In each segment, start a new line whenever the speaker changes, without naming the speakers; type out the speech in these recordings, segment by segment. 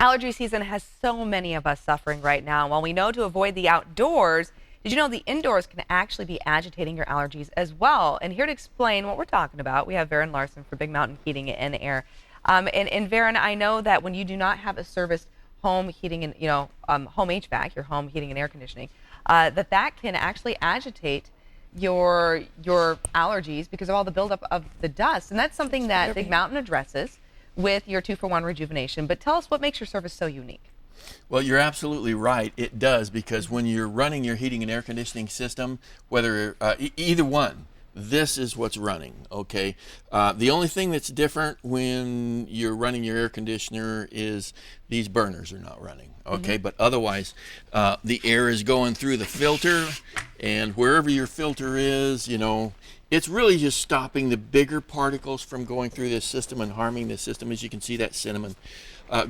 Allergy season has so many of us suffering right now. While we know to avoid the outdoors, did you know the indoors can actually be agitating your allergies as well? And here to explain what we're talking about, we have Varen Larson for Big Mountain Heating and Air. And Varen, I know that when you do not have a serviced home heating and, home HVAC, your home heating and air conditioning, that can actually agitate your allergies because of all the buildup of the dust. And that's something that Big Mountain addresses with your 2-for-1 rejuvenation. But tell us what makes your service so unique.
Well, you're absolutely right. It does, because when you're running your heating and air conditioning system, whether either one, this is what's running, okay? The only thing that's different when you're running your air conditioner is these burners are not running, okay? But otherwise, the air is going through the filter, and wherever your filter is, it's really just stopping the bigger particles from going through this system and harming the system. As you can see, that cinnamon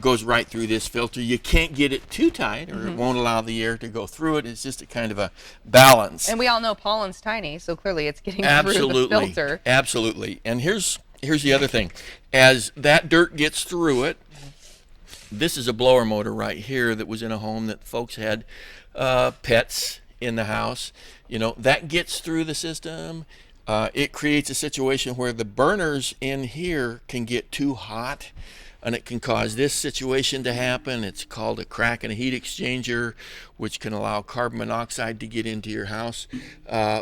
goes right through this filter. You can't get it too tight, or it won't allow the air to go through it. It's just a kind of a balance.
And we all know pollen's tiny, so clearly it's getting through the filter.
Absolutely. And here's the other thing. As that dirt gets through it, this is a blower motor right here that was in a home that folks had pets in the house. That gets through the system. It creates a situation where the burners in here can get too hot, and it can cause this situation to happen. It's called a crack in a heat exchanger, which can allow carbon monoxide to get into your house.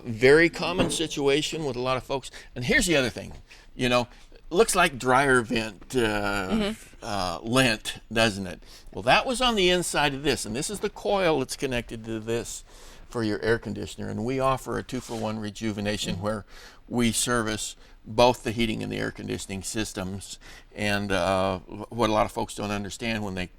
Very common situation with a lot of folks. And here's the other thing, looks like dryer vent lint, doesn't it? Well, that was on the inside of this, and this is the coil that's connected to this for your air conditioner. And we offer a 2-for-1 rejuvenation where we service both the heating and the air conditioning systems. And what a lot of folks don't understand when they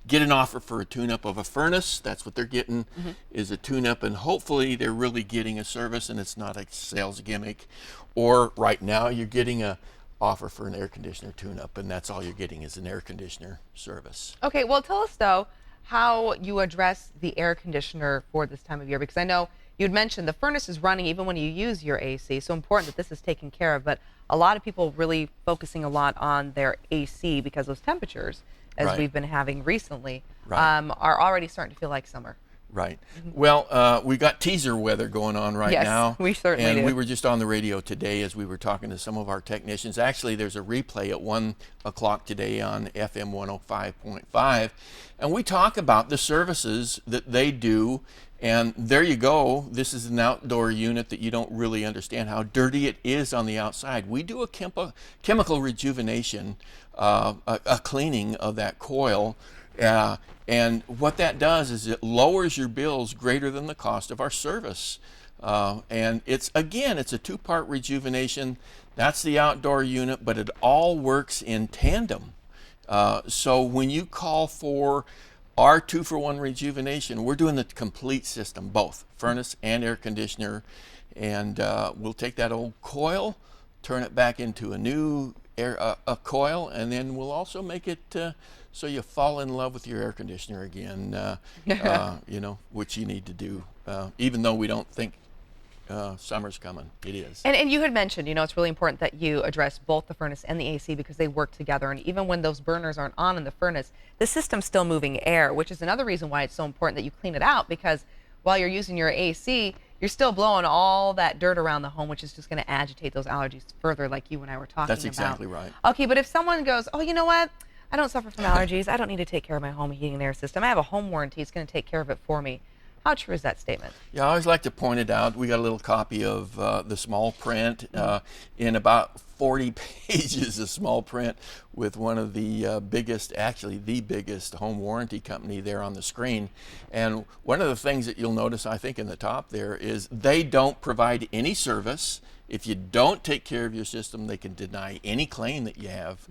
get an offer for a tune-up of a furnace, that's what they're getting, is a tune-up, and hopefully they're really getting a service and it's not a sales gimmick. Or right now you're getting a offer for an air conditioner tune-up, and that's all you're getting is an air conditioner service.
Okay, well, tell us though how you address the air conditioner for this time of year, because I know you'd mentioned the furnace is running even when you use your AC, so important that this is taken care of. But a lot of people really focusing a lot on their AC because those temperatures, as we've been having recently, are already starting to feel like summer.
Right. Well, we got teaser weather going on right now.
Yes, we certainly do.
We were just on the radio today as we were talking to some of our technicians. Actually, there's a replay at 1 o'clock today on FM 105.5. And we talk about the services that they do. And there you go. This is an outdoor unit that you don't really understand how dirty it is on the outside. We do a chemical rejuvenation, a cleaning of that coil. And what that does is it lowers your bills greater than the cost of our service. And it's a 2-part rejuvenation. That's the outdoor unit, but it all works in tandem. So when you call for our 2-for-1 rejuvenation, we're doing the complete system, both furnace and air conditioner. And we'll take that old coil, turn it back into a new a coil, and then we'll also make it so you fall in love with your air conditioner again, which you need to do, even though we don't think summer's coming. It is.
And you had mentioned, it's really important that you address both the furnace and the AC because they work together. And even when those burners aren't on in the furnace, the system's still moving air, which is another reason why it's so important that you clean it out, because while you're using your AC, you're still blowing all that dirt around the home, which is just going to agitate those allergies further, like you and I were talking about.
That's exactly right.
Okay, but if someone goes, oh, you know what? I don't suffer from allergies. I don't need to take care of my home heating and air system. I have a home warranty. It's going to take care of it for me. How true is that statement?
Yeah, I always like to point it out. We got a little copy of the small print in about 40 pages of small print with one of the biggest, actually the biggest home warranty company there on the screen. And one of the things that you'll notice, I think, in the top there is they don't provide any service. If you don't take care of your system, they can deny any claim that you have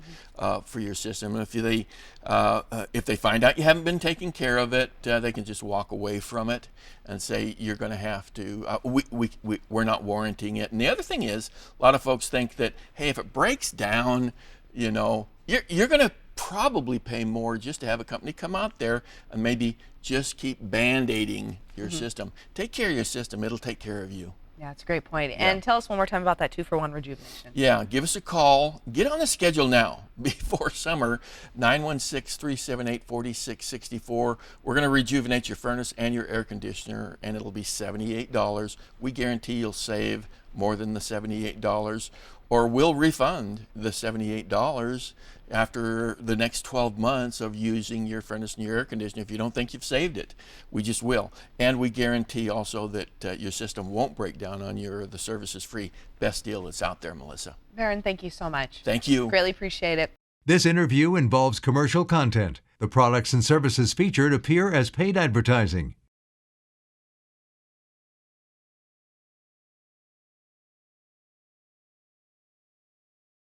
for your system. If they find out you haven't been taking care of it, they can just walk away from it and say you're going to have to. We're not warranting it. And the other thing is, a lot of folks think that, hey, if it breaks down, you're going to probably pay more just to have a company come out there and maybe just keep band-aiding your system. Take care of your system; it'll take care of you.
Yeah, it's a great point. And tell us one more time about that 2-for-1 rejuvenation.
Yeah, give us a call. Get on the schedule now before summer, 916-378-4664. We're going to rejuvenate your furnace and your air conditioner, and it'll be $78. We guarantee you'll save more than the $78, or we'll refund the $78 after the next 12 months of using your furnace and your air conditioner. If you don't think you've saved it, we just will. And we guarantee also that your system won't break down on you, or the service is free. Best deal that's out there, Melissa.
Baron, thank you so much.
Thank you.
Greatly appreciate it.
This interview involves commercial content. The products and services featured appear as paid advertising.